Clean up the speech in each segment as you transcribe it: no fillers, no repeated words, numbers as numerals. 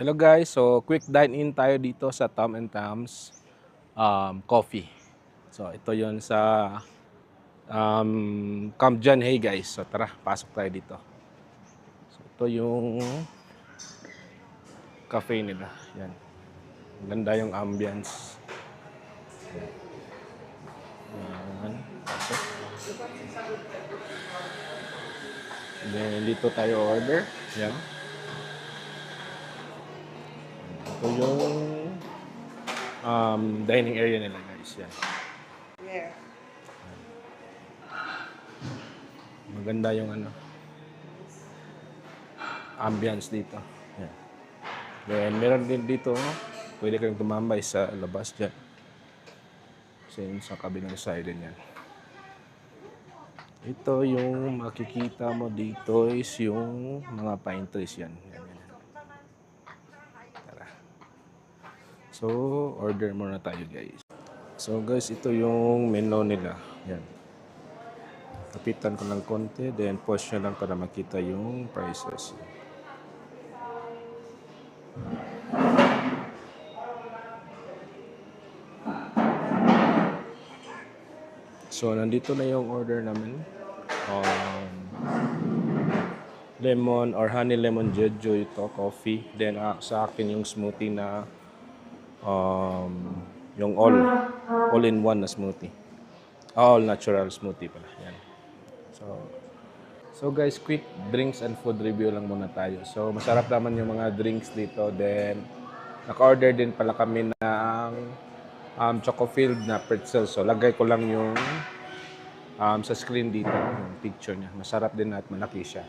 Hello guys, so quick dine-in tayo dito sa Tom and Tom's Coffee. So ito yon sa Camp John Hay guys. So tara, pasok tayo dito. So ito yung cafe nila. Yan. Ganda yung ambience. Yan. Pasok. Then dito tayo order. Yan. Ito yung dining area nila guys. Yan. Yeah. Maganda yung ambience dito. Yan. Then meron din dito, pwede kang tumambay sa labas dyan. Kasi sa kabilang side din yan. Ito yung makikita mo dito is yung mga pine trees yan. Yan. Tara. So, order muna tayo guys. So guys, ito yung menu nila. Yan. Kapitan ko ng konti, then pause nyo lang para makita yung prices. So, nandito na yung order namin. Lemon or honey lemon jeju ito, coffee. Then, sa akin yung smoothie na yung all-in-one na smoothie. All natural smoothie pala. Yan. So guys, quick drinks and food review lang muna tayo. So, masarap naman yung mga drinks dito. Then, naka-order din pala kami ng choco-filled na pretzel. So, lagay ko lang yung sa screen dito, yung picture niya. Masarap din at malaki siya.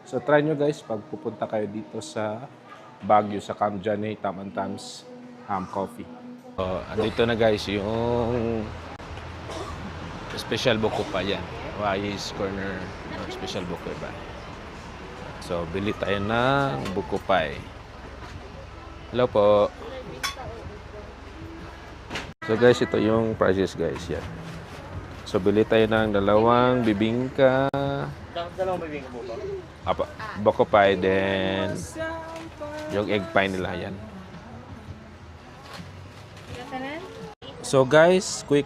So, try nyo guys pag pupunta kayo dito sa Baguio, sa Camp John Hay, Tom and Tom's Coffee. So, andito na guys yung special buko pa yan. Wise Corner special buko pa. So, bili tayo ng buko pie. Hello po. So guys, ito yung prices guys. Yan. So, bili tayo ng dalawang bibingka. Dalawang bibingka po ba? Apa, buko pie, then yung egg pie nila yan. So guys, quick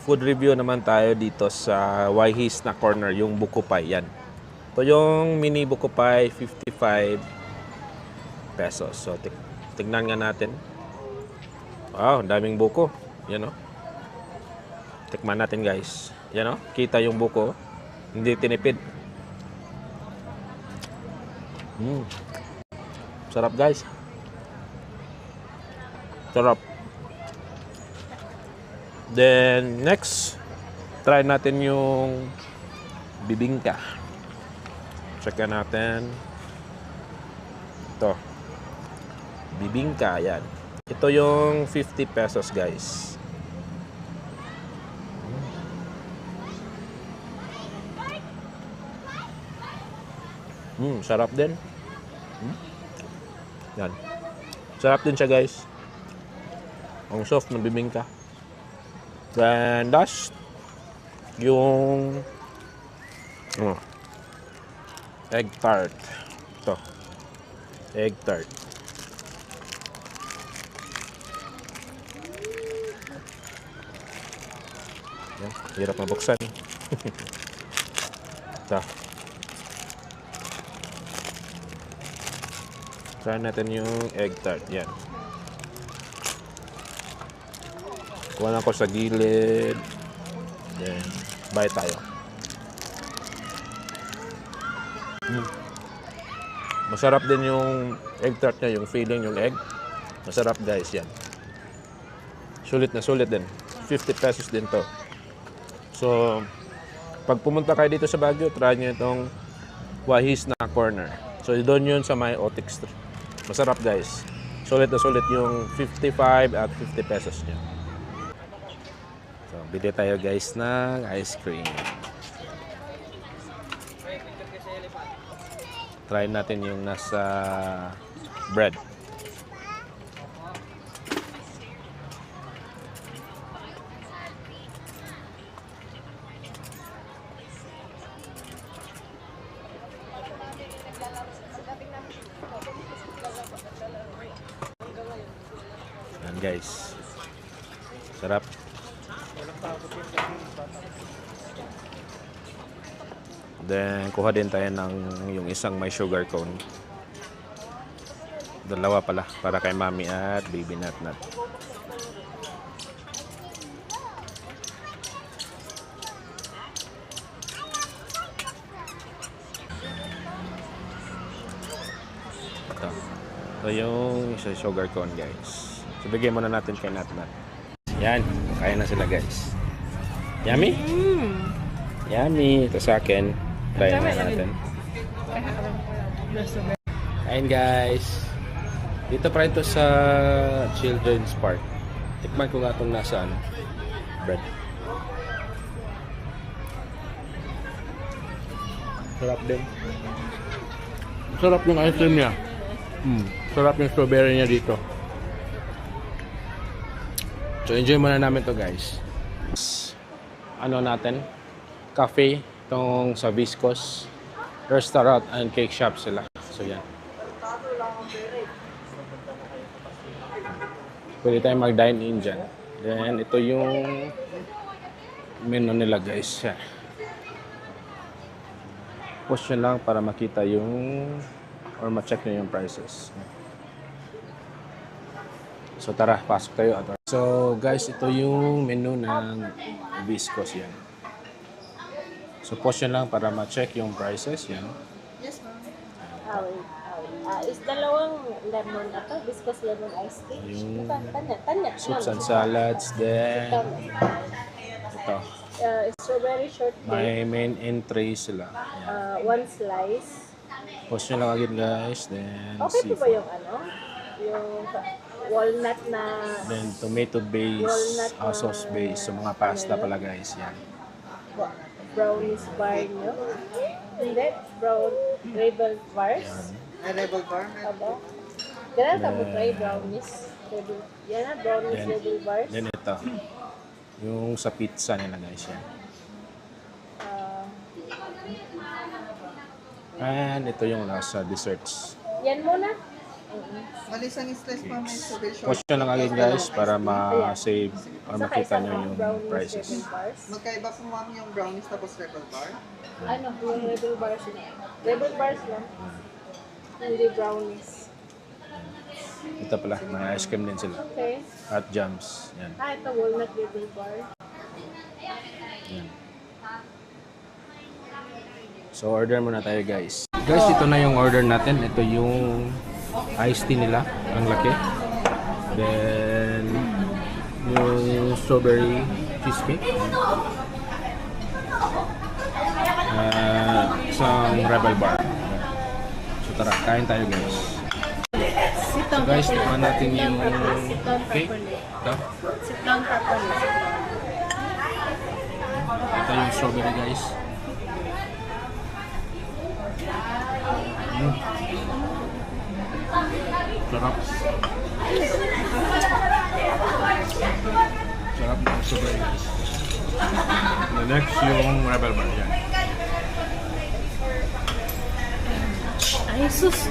food review naman tayo dito sa Waihi Snack Corner, yung buko pie yan. Ito yung mini buko pie, 55 pesos. So tignan nga natin. Wow, daming buko. Yan o. Tikman natin guys. Yan o, kita yung buko. Hindi tinipid. Sarap guys. Sarap. Then, next, try natin yung bibingka. Check natin. Ito. Bibingka, yan. Ito yung 50 pesos, guys. Sarap din. Yan. Sarap din siya, guys. Ang soft ng bibingka. Then, last, yung egg tart. Ito. Egg tart. Yan. Hirap mabuksan. Ito. Try natin yung egg tart. Yan. Kuha na ko sa gilid. Then, buy tayo. Masarap din yung egg tart niya, yung filling, yung egg. Masarap guys yan. Sulit na sulit din. 50 pesos din to. So, pag pumunta kayo dito sa Baguio, try nyo itong Wahis na Corner. So, doon yun sa may Otik Street. Masarap guys. Sulit na sulit yung 55 at 50 pesos niya. So, bili tayo guys ng ice cream. Try natin yung nasa bread. Yan guys. Sarap. Then, kuha din tayo ng yung isang may sugar cone. Dalawa pala, para kay mami at baby nut nut. Ito. Ito yung isa sugar cone guys. So, bigyan muna natin kay nut nut. Yan, kaya na sila guys. Yummy? Yummy. Ito sa akin. Try na natin. Ayun guys. Dito pa rin to sa Children's Park. Tikman ko nga itong nasa bread. Sarap din. Sarap yung ice cream niya. Sarap yung strawberry niya dito. So enjoy muna namin to guys. Ano natin? Cafe. Itong sa Viscos restaurant and cake shop sila. So yan. Pwede tayong mag-dine in dyan. Then ito yung menu nila guys. Yan. Post nyo lang para makita yung or ma-check nyo yung prices. So tara, pasok tayo. So guys, ito yung menu ng Viscos yan. So, post yun lang para ma-check yung prices. Yan. Yes, ma'am. Is dalawang lemon na to? Viscous lemon ice cream? Yung Tanya. soups and salads. Then, ito. Strawberry shortcake. May main and tray sila. Yan. One slice. Post nyo lang agad guys. Then, Okay po ba seafood. yung yung walnut na Then, tomato base, Walnut, sauce base. So, mga pasta pala guys. Yan. brownies bar nyo? Hindi. Rebel bars? Rebel bar. Aba. Ganun ka mo try brownies. Yan na, brownies Then, rebel bars. Then, ito. Yung sa pizza nila guys. Yan. And ito yung nasa desserts. Yan muna. Mali isang slice pa may strawberry Post shortcake. nyo lang agad guys para ma-save or Saka makita isang nyo yung brownies prices. rebel bars. Magkaiba po ma'am yung brownies tapos rebel bar. Ano, yung rebel bars na. Rebel bars lang. Hindi brownies. Ito pala, may ice cream din sila. Okay. At jams. Yan. Ito walnut rebel bar. Yan. So, order muna tayo guys. Guys, ito na yung order natin. Ito yung iced tea nila. Ang laki. Then, yung strawberry cheesecake. Isang rebel bar. So, tara, kain tayo guys. So, guys, tikman natin yung cake. Ito. Sit down properly. Ito yung strawberry guys. Sarap. Sarap ng strawberry guys. The next yung rebel bar yan. Ay, sus!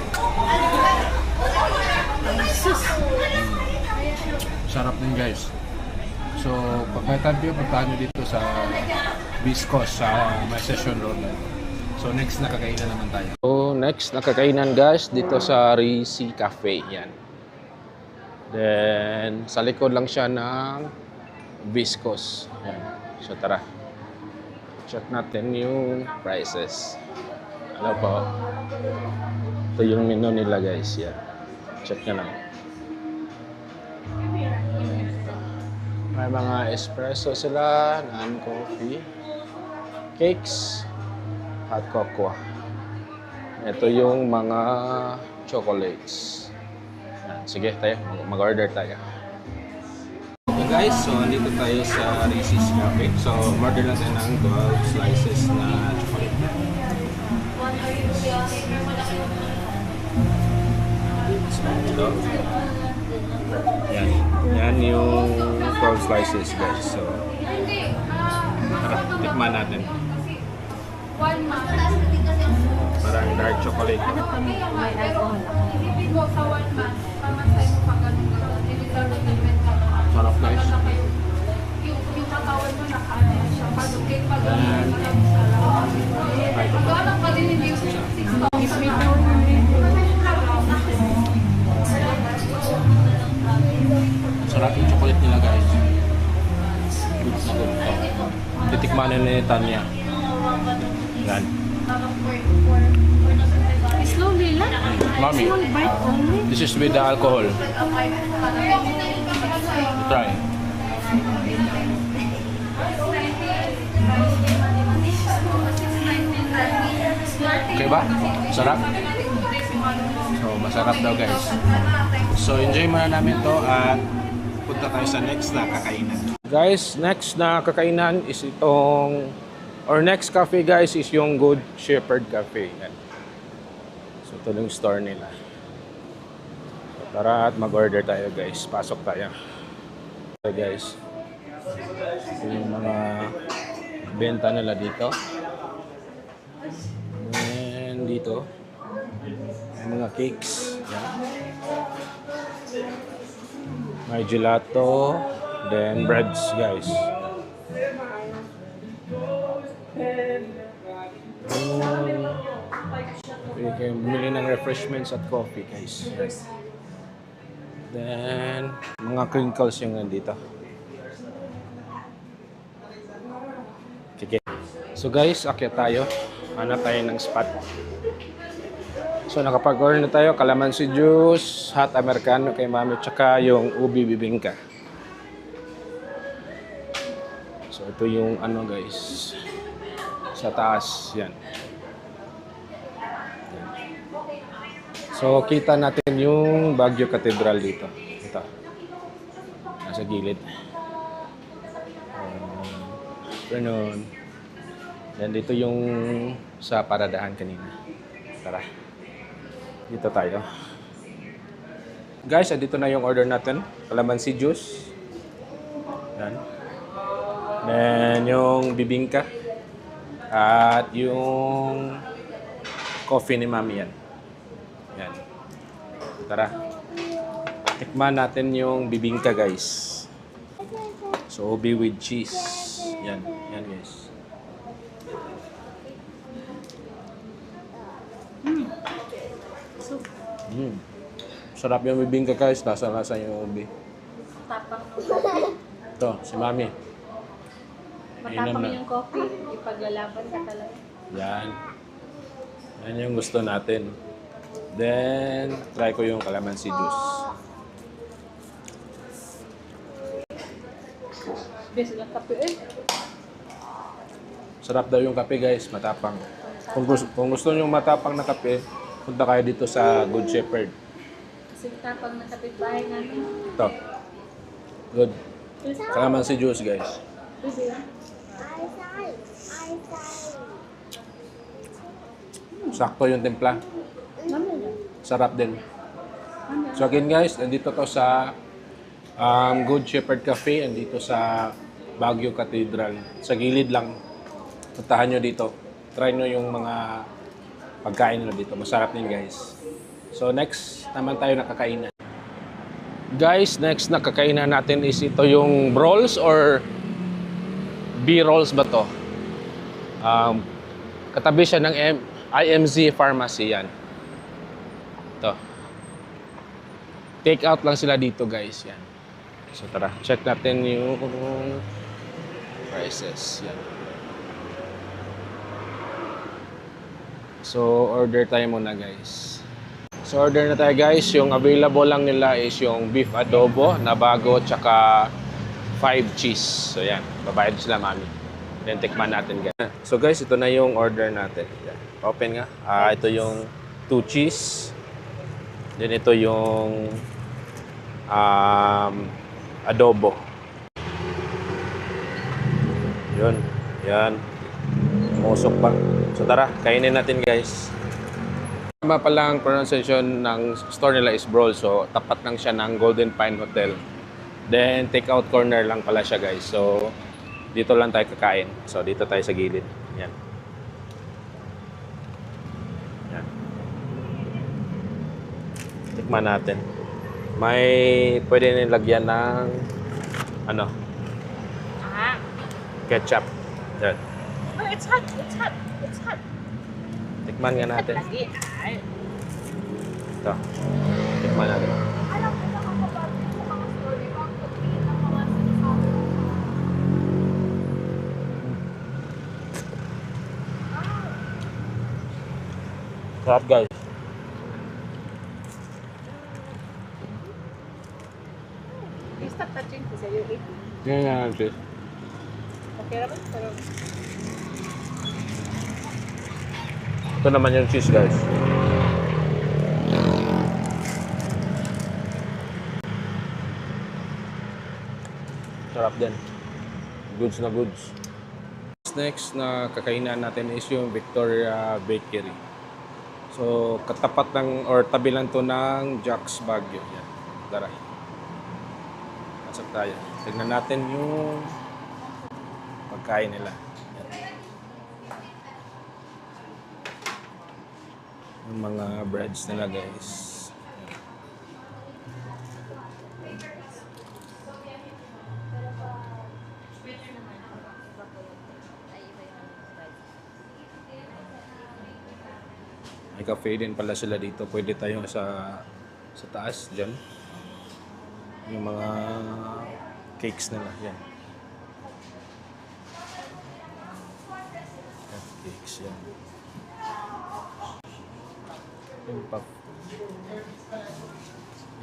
Ay, sus! Sarap din guys. So, pag may time kayo, puntahan nyo dito sa Viscos sa may Session Road. So, next na kakainan naman tayo. So, next na kakainan guys, dito sa Risi Cafe. Yan. Then, sa likod lang siya ng Viscos. Yan. So, tara. Check natin yung prices. Ano po? Ito yung menu nila guys. Yan. Check nyo lang. May mga espresso sila, non-coffee, cakes, hot cocoa. Ito yung mga chocolates. Yan. Sige tayo, mag-order tayo. Okay guys, so dito tayo sa Reese's Cafe. So, order lang tayo ng 12 slices na chocolate. Ito. Yan. Yan yung 12 slices guys. So, tara, tikman natin. Parang dark chocolate. May alcohol. Sarap guys. Sarap yung chocolate nila guys. Good na good to. Titikmanin ni Tanya. Yan. Slowly lang. Mommy, Small bite only. this is with the alcohol. Try. Okay ba? Sarap? So, masarap daw guys. So, enjoy muna namin to at punta tayo sa next na kakainan. Guys, next na kakainan is itong or next cafe guys is yung Good Shepherd Cafe. Yan. So, ito yung store nila. So, tara at mag-order tayo guys. Pasok tayo. So, guys, ito yung mga benta nila dito. And dito, may mga cakes. Yan. May gelato. Then breads guys. Pwede kayong bumili ng refreshments at coffee guys. Then, mga crinkles yung nandito. Sige. So guys, akyat tayo. Hanap tayo ng spot. So nakapag-order na tayo. Calamansi juice, hot americano kay mami, tsaka yung ubi bibingka. So ito yung ano guys. Sa taas. Yan. So, kita natin yung Baguio Cathedral dito. Ito. Nasa gilid. Ganun. Then, dito yung sa paradahan kanina. Tara. Dito tayo. Guys, dito na yung order natin. Calamansi juice. Yan. Then, yung bibingka. At yung coffee ni Mami yan. Yan. Tara. Tikman natin yung bibingka guys. So, ubi with cheese. Yan. Yan guys. Sarap yung bibingka guys. Lasa-lasa yung ubi. Matapang ng coffee. Ito, si Mami. Matapang yung coffee. Ipaglalaban ka talaga. Yan. Yan yung gusto natin. Then, try ko yung calamansi juice. Best lang kape eh. Sarap daw yung kape guys, matapang. Kung gusto nyo matapang na kape, punta kayo dito sa Good Shepherd. Kasi matapang na kapitbahay namin. Ito. Good. Calamansi juice guys. Bebe. Sakto yung timpla. Sarap din. So again guys, nandito to sa Good Shepherd Cafe, nandito sa Baguio Cathedral. Sa gilid lang. Puntahan nyo dito. Try nyo yung mga pagkain nila dito. Masarap din guys. So next naman tayo na kakainan. Guys, next na kakainan natin is ito yung rolls or B-rolls ba to? Katabi siya ng IMZ Pharmacy yan. Ito. Take out lang sila dito guys. Yan. So tara, check natin yung prices. Yan. So, order tayo muna guys. So, order na tayo guys. Yung available lang nila is yung beef adobo na bago tsaka 5 cheese. So, yan. Babayad sila, mami. Then, tikman natin guys. So, guys, ito na yung order natin. Yan. Open nga. Ito yung 2 cheese. Then, ito yung adobo. Yun. Yan. Musok pa. So, tara. Kainin natin guys. Tama palang pronunciation ng store nila is Brawl. So, tapat lang siya ng Golden Pine Hotel. Then, take-out corner lang pala siya, guys. So, dito lang tayo kakain. So, dito tayo sa gilid. Yan. Yan. Tikman natin. May pwede nilagyan ng ano? Ketchup. Yan. Oh, it's hot. It's hot. It's hot. Tikman nga natin. Lagi. Ay. Ito. Tikman natin. Alam ko nakakabati sa mga story ko. Ang mga sinasabi. Sarap, guys. You stop touching this. You're eating. Yan nga natin. Okay naman. Pero Ito naman yung cheese, guys. Sarap din. Goods na goods. Next na kakainan natin is yung Victoria Bakery. So, katapat ng or tabi lang to ng Jack's Baguio. Yan. Tara. Pasok tayo. Tignan natin yung pagkain nila. Yan. Yung mga breads nila, guys. Yan. May cafe din pala sila dito. Pwede tayo sa taas dyan. Yung mga cakes nila. Yan. Cakes yan. Yung puff.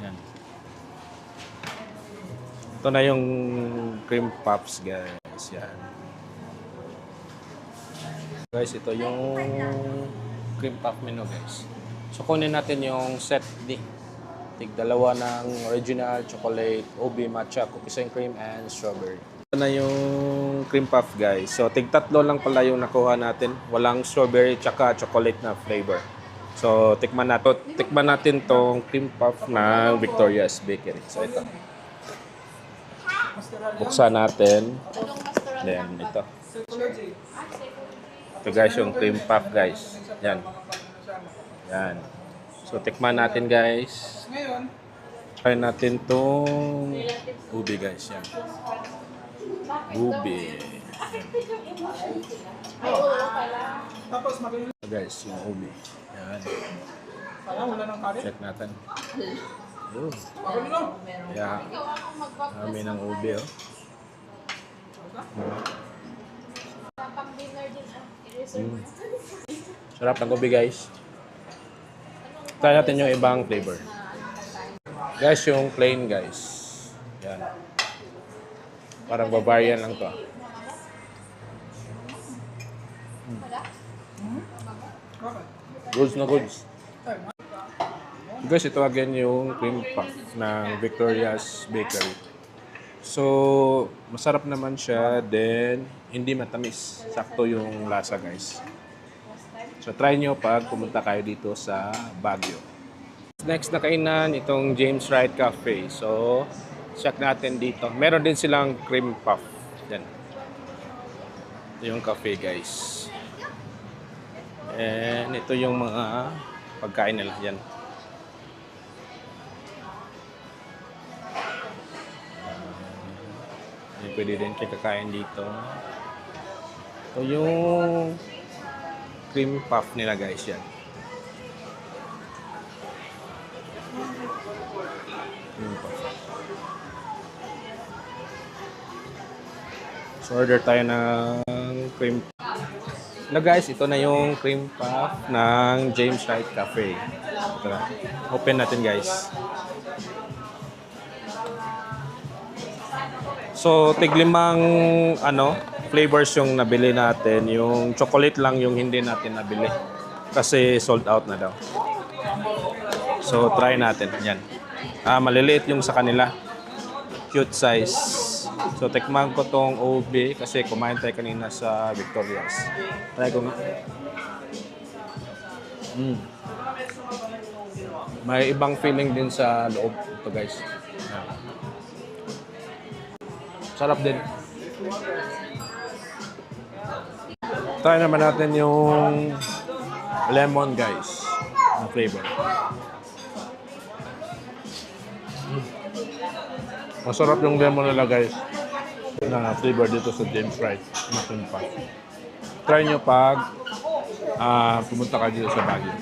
Yan. Ito na yung cream puffs, guys. Yan. Guys, ito yung cream puff menu, guys. So, kunin natin yung set D. Tig-dalawa ng original chocolate, OB matcha, cookies and cream, and strawberry. Ito na yung cream puff, guys. So, tig-tatlo lang pala yung nakuha natin. Walang strawberry tsaka chocolate na flavor. So, tikman natin tong cream puff ng Victoria's Bakery. So, ito. Buksan natin. Then, ito. Ito, guys, yung cream puff, guys. Yan. Yan. So, tikman natin, guys. Try natin tong ubi, guys. Yan. Ubi. So, guys, yung ubi. Yan. Check natin. Oh. Yeah. Kami ng ubi, oh. Sarap ng ubi, guys. Try natin yung ibang flavor. Guys, yung plain, guys. Yan. Parang Bavarian lang to. Goods na goods. Guys, ito again yung cream puff ng Victoria's Bakery. So, masarap naman siya. Then, hindi matamis. Sakto yung lasa, guys. So, try nyo pag pumunta kayo dito sa Baguio. Next na kainan, itong James Wright Cafe. So, check natin dito. Meron din silang cream puff. Yan. Ito yung cafe, guys. And ito yung mga pagkain nila. Yan. Pwede din kayo kakain dito. Ito yung cream puff nila, guys. Yan. Cream puff. So, order tayo ng cream puff. Na guys, ito na yung cream puff ng James Wright Cafe. Tara, open natin guys. So, tiglimang flavors yung nabili natin. Yung chocolate lang yung hindi natin nabili. Kasi sold out na daw. So, try natin. Yan. Maliliit yung sa kanila. Cute size. So, tikman ko tong OB kasi kumain tayo kanina sa Victoria's. Try ko nga. May ibang feeling din sa loob. Ito guys. Yan. Sarap din. Try naman natin yung lemon guys. Na flavor. Masarap yung lemon nila guys. Na flavor dito sa James Wright. Masin pa. Try nyo pag pumunta ka dito sa Baguio.